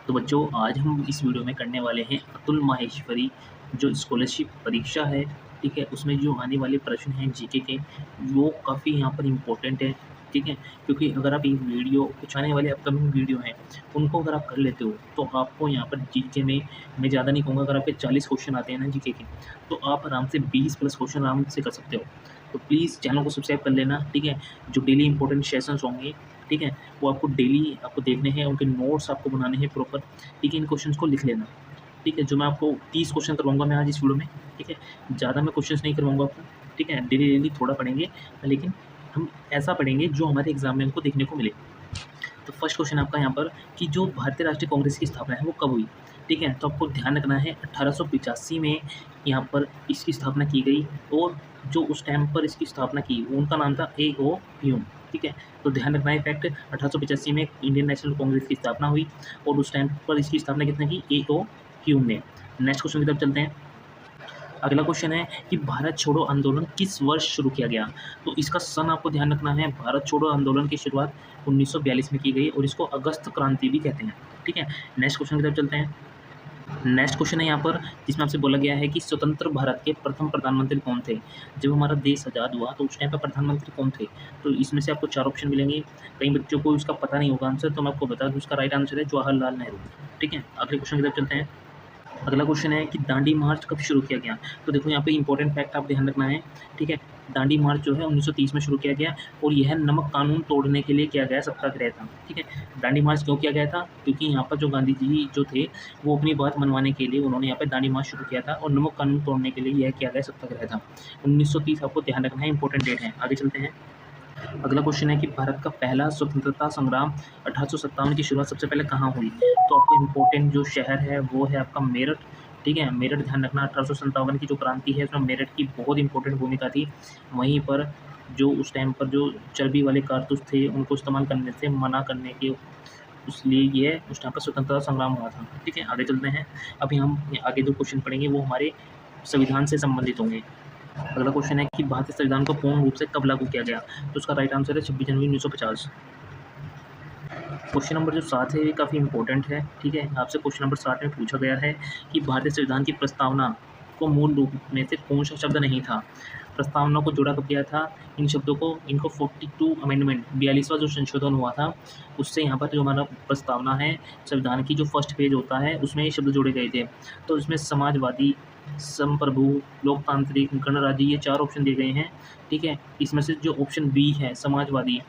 तो बच्चों आज हम इस वीडियो में करने वाले हैं अतुल माहेश्वरी जो स्कॉलरशिप परीक्षा है, ठीक है? उसमें जो आने वाले प्रश्न हैं जीके के वो काफ़ी यहाँ पर इम्पोर्टेंट है, ठीक है? क्योंकि अगर आप ये वीडियो कुछ आने वाले अपकमिंग वीडियो हैं, उनको अगर आप कर लेते हो तो आपको यहाँ पर जीके में मैं ज़्यादा नहीं कहूँगा, अगर आपके 40 क्वेश्चन आते हैं ना जीके के, तो आप आराम से 20 प्लस क्वेश्चन आराम से कर सकते हो। तो प्लीज़ चैनल को सब्सक्राइब कर लेना, ठीक है? जो डेली इंपॉर्टेंट सेशंस होंगे, ठीक है? वो आपको डेली आपको देखने हैं, उनके नोट्स आपको बनाने हैं प्रॉपर, ठीक है? इन क्वेश्चंस को लिख लेना, ठीक है? जो मैं आपको 30 क्वेश्चन करवाऊँगा मैं आज इस वीडियो में, ठीक है? ज़्यादा मैं क्वेश्चंस नहीं करवाऊँगा आपको, ठीक है? डेली थोड़ा पढ़ेंगे, लेकिन हम ऐसा पढ़ेंगे जो हमारे एग्ज़ाम में हमको देखने को मिले। तो फर्स्ट क्वेश्चन आपका यहाँ पर कि जो भारतीय राष्ट्रीय कांग्रेस की स्थापना है वो कब हुई? ठीक है? तो आपको ध्यान रखना है 1885 में यहाँ पर इसकी स्थापना की गई और जो उस टाइम पर इसकी स्थापना की उनका नाम था ए.ओ. ह्यूम, ठीक है? तो ध्यान रखना है फैक्ट 1885 में इंडियन नेशनल कांग्रेस की स्थापना हुई और उस टाइम पर इसकी स्थापना किसने की? ए.ओ. ह्यूम ने। नेक्स्ट क्वेश्चन की तरफ चलते हैं। अगला क्वेश्चन है कि भारत छोड़ो आंदोलन किस वर्ष शुरू किया गया? तो इसका सन आपको ध्यान रखना है। भारत छोड़ो आंदोलन की शुरुआत 1942 में की गई और इसको अगस्त क्रांति भी कहते हैं, ठीक है? नेक्स्ट क्वेश्चन की तरफ चलते हैं। नेक्स्ट क्वेश्चन है यहाँ पर जिसमें आपसे बोला गया है कि स्वतंत्र भारत के प्रथम प्रधानमंत्री कौन थे? जब हमारा देश आज़ाद हुआ तो उस टाइम पर प्रधानमंत्री कौन थे? तो इसमें से आपको 4 ऑप्शन मिलेंगे। कई बच्चों को इसका पता नहीं होगा आंसर, तो मैं आपको बता दूँ इसका राइट आंसर है जवाहरलाल नेहरू, ठीक है? अगले क्वेश्चन की तरफ चलते हैं। अगला क्वेश्चन है कि दांडी मार्च कब शुरू किया गया? तो देखो यहाँ पे इंपॉर्टेंट फैक्ट आप ध्यान रखना है, ठीक है? दांडी मार्च जो है 1930 में शुरू किया गया और यह नमक कानून तोड़ने के लिए किया गया सत्याग्रह था, ठीक है? दांडी मार्च क्यों किया गया था? क्योंकि यहाँ पर जो गांधी जी जो थे वो अपनी बात मनवाने के लिए उन्होंने यहाँ पे दांडी मार्च शुरू किया था और नमक कानून तोड़ने के लिए यह किया गया सत्याग्रह था। 1930 आपको ध्यान रखना है, इंपॉर्टेंट डेट है। आगे चलते हैं। अगला क्वेश्चन है कि भारत का पहला स्वतंत्रता संग्राम 1857 की शुरुआत सबसे पहले कहाँ हुई? तो आपको इम्पोर्टेंट जो शहर है वो है आपका मेरठ, ठीक है? मेरठ ध्यान रखना। 1857 की जो क्रांति है उसमें मेरठ की बहुत इंपॉर्टेंट भूमिका थी। वहीं पर जो उस टाइम पर जो चर्बी वाले कारतूस थे उनको इस्तेमाल करने से मना करने के इसलिए ये उस टाइम पर स्वतंत्रता संग्राम हुआ था, ठीक है? आगे चलते हैं। अभी हम आगे जो क्वेश्चन पढ़ेंगे वो हमारे संविधान से संबंधित होंगे। अगला क्वेश्चन है कि भारतीय संविधान को पूर्ण रूप से कब लागू किया गया? तो उसका राइट आंसर है 26 जनवरी 1950। क्वेश्चन नंबर जो 7 है ये काफ़ी इंपॉर्टेंट है, ठीक है? आपसे क्वेश्चन नंबर 7 में पूछा गया है कि भारतीय संविधान की प्रस्तावना को मूल रूप में से कौन सा शब्द नहीं था? प्रस्तावना को जोड़ा कब गया था? इन शब्दों को इनको 42 अमेंडमेंट 42वां जो संशोधन हुआ था उससे यहाँ पर जो हमारा प्रस्तावना है संविधान की जो फर्स्ट पेज होता है उसमें ये शब्द जोड़े गए थे। तो इसमें समाजवादी, संप्रभु, लोकतांत्रिक, गणराज्य ये 4 ऑप्शन दिए गए हैं, ठीक है? इसमें से जो ऑप्शन बी है समाजवादी,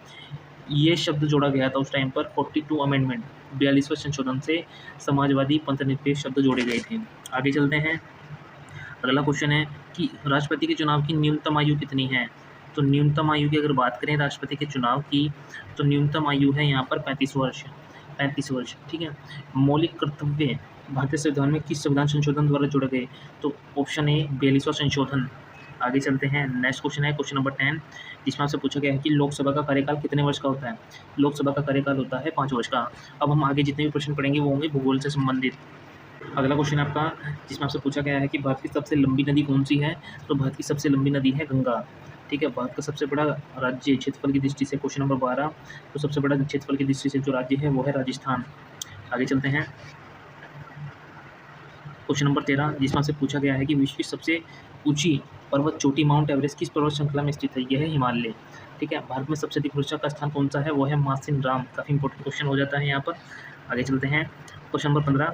ये शब्द जोड़ा गया था उस टाइम पर 42 अमेंडमेंट 42वें संशोधन से समाजवादी पंथनिरपेक्ष शब्द जोड़े गए थे। आगे चलते हैं। अगला क्वेश्चन है कि राष्ट्रपति के चुनाव की न्यूनतम आयु कितनी है? तो न्यूनतम आयु की अगर बात करें राष्ट्रपति के चुनाव की तो न्यूनतम आयु है यहाँ पर 35 वर्ष, 35 वर्ष, ठीक है? मौलिक कर्तव्य भारतीय संविधान में किस संविधान संशोधन द्वारा जोड़े गए? तो ऑप्शन ए 42वां संशोधन। आगे चलते हैं। नेक्स्ट क्वेश्चन है क्वेश्चन नंबर 10 जिसमें आपसे पूछा गया है कि लोकसभा का कार्यकाल कितने वर्ष का होता है? लोकसभा का कार्यकाल होता है 5 वर्ष का। अब हम आगे जितने भी प्रश्न पढ़ेंगे वो होंगे भूगोल से संबंधित। अगला क्वेश्चन आपका जिसमें आपसे पूछा गया है कि भारत की सबसे लंबी नदी कौन सी है? तो भारत की सबसे लंबी नदी है गंगा, ठीक है? भारत का सबसे बड़ा राज्य क्षेत्रफल की दृष्टि से क्वेश्चन नंबर 12, तो सबसे बड़ा क्षेत्रफल की दृष्टि से जो राज्य है वो है राजस्थान। आगे चलते हैं। क्वेश्चन नंबर 13 जिसमें आपसे पूछा गया है कि विश्व की सबसे ऊंची पर्वत चोटी माउंट एवरेस्ट किस पर्वत श्रृंखला में स्थित है? यह है हिमालय, ठीक है? भारत में सबसे अधिक वर्षा का स्थान कौन सा है? वो है मासिन राम। काफ़ी इंपॉर्टेंट क्वेश्चन हो जाता है यहाँ पर। आगे चलते हैं। क्वेश्चन नंबर 15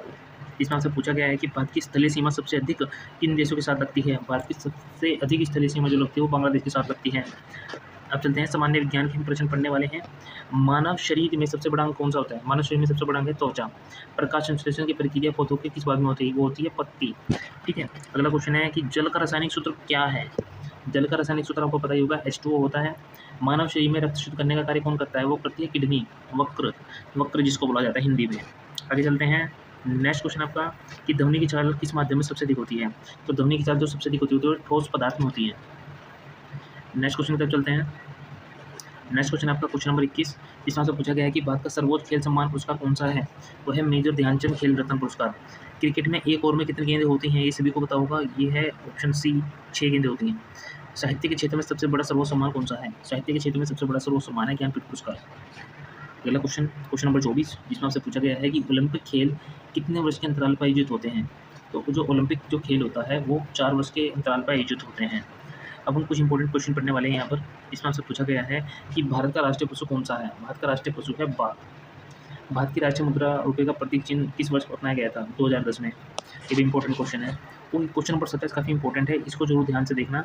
इसमें आपसे पूछा गया है कि भारत की स्थलीय सीमा सबसे अधिक किन देशों के साथ लगती है? भारत की सबसे अधिक स्थलीय सीमा जो लगती है वो बांग्लादेश के साथ लगती है। अब चलते हैं सामान्य विज्ञान के हम प्रश्न पढ़ने वाले हैं। मानव शरीर में सबसे बड़ा अंग कौन सा होता है? मानव शरीर में सबसे बड़ा अंग है त्वचा। प्रकाश संश्लेषण की प्रक्रिया पौधों के किस भाग में होती है? वो होती है पत्ती, ठीक है? अगला क्वेश्चन है कि जल का रासायनिक सूत्र क्या है? जल का रासायनिक सूत्र आपको पता ही होगा H2O होता है। मानव शरीर में रक्त शुद्ध करने का कार्य कौन करता है? वो करती है किडनी, वक्र जिसको बोला जाता है हिंदी में। आगे चलते हैं। नेक्स्ट क्वेश्चन आपका कि ध्वनि की चाल किस माध्यम में सबसे अधिक होती है? तो ध्वनि की चाल जो सबसे अधिक होती है वो ठोस पदार्थ में होती है। नेक्स्ट क्वेश्चन की तरफ चलते हैं। नेक्स्ट क्वेश्चन आपका क्वेश्चन नंबर 21 जिसमें से पूछा गया है कि भारत का सर्वोच्च खेल सम्मान पुरस्कार कौन सा है? वो है मेजर ध्यानचंद खेल रत्न पुरस्कार। क्रिकेट में एक ओवर में कितनी गेंदें होती हैं? ये सभी को पता होगा। ये है ऑप्शन सी 6 गेंदें होती हैं। साहित्य के क्षेत्र में सबसे बड़ा सर्वोच्च सम्मान कौन सा है? साहित्य के क्षेत्र में सबसे बड़ा सर्वोच्च सम्मान है ज्ञानपीठ पुरस्कार। अगला क्वेश्चन नंबर 24 जिसमें आपसे पूछा गया है कि ओलंपिक खेल कितने वर्ष के अंतराल पर आयोजित होते हैं? तो जो ओलंपिक जो खेल होता है वो 4 वर्ष के अंतराल पर आयोजित होते हैं। अब हम कुछ इंपॉर्टेंट क्वेश्चन पढ़ने वाले हैं यहाँ पर, जिसमें आपसे पूछा गया है कि भारत का राष्ट्रीय पशु कौन-सा है? भारत का राष्ट्रीय पशु है बाघ। भारत की राष्ट्रीय मुद्रा रुपये का प्रतीक चिन्ह किस वर्ष अपनाया गया था? 2010 में। ये भी इंपॉर्टेंट क्वेश्चन है। क्वेश्चन नंबर 27 काफ़ी इंपॉर्टेंट है, इसको जरूर ध्यान से देखना,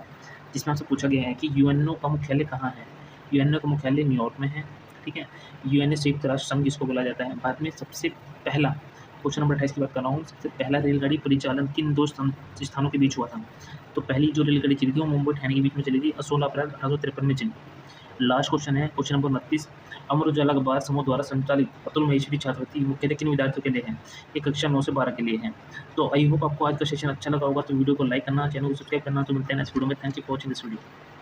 जिसमें आपसे पूछा गया है कि यूएनओ का मुख्यालय कहाँ है? यूएनओ का मुख्यालय न्यूयॉर्क में है, ठीक है। यूएनए संयुक्त राष्ट्र संघ जिसको बोला जाता है। भारत में सबसे पहला, क्वेश्चन नंबर 28 की बात कर रहा हूँ, सबसे पहला रेलगाड़ी परिचालन किन दो स्थानों के बीच हुआ था? तो पहली जो रेलगाड़ी चली थी वो मुंबई ठाणे के बीच में चली थी, 16 अप्रैल 1853 में चली। लास्ट क्वेश्चन है क्वेश्चन नंबर 29, अमर उजाला अखबार समूह द्वारा संचालित अतुल महेश्वरी छात्रवृत्ति मुख्यतः किन विद्यार्थियों के लिए है? ये कक्षा 9 से 12 के लिए है। तो आई होप आपको आज का सेशन अच्छा लगा होगा, तो वीडियो को लाइक करना, चैनल को सब्सक्राइब करना। तो मिलते हैं नेक्स्ट वीडियो में। Thank you for watching this video.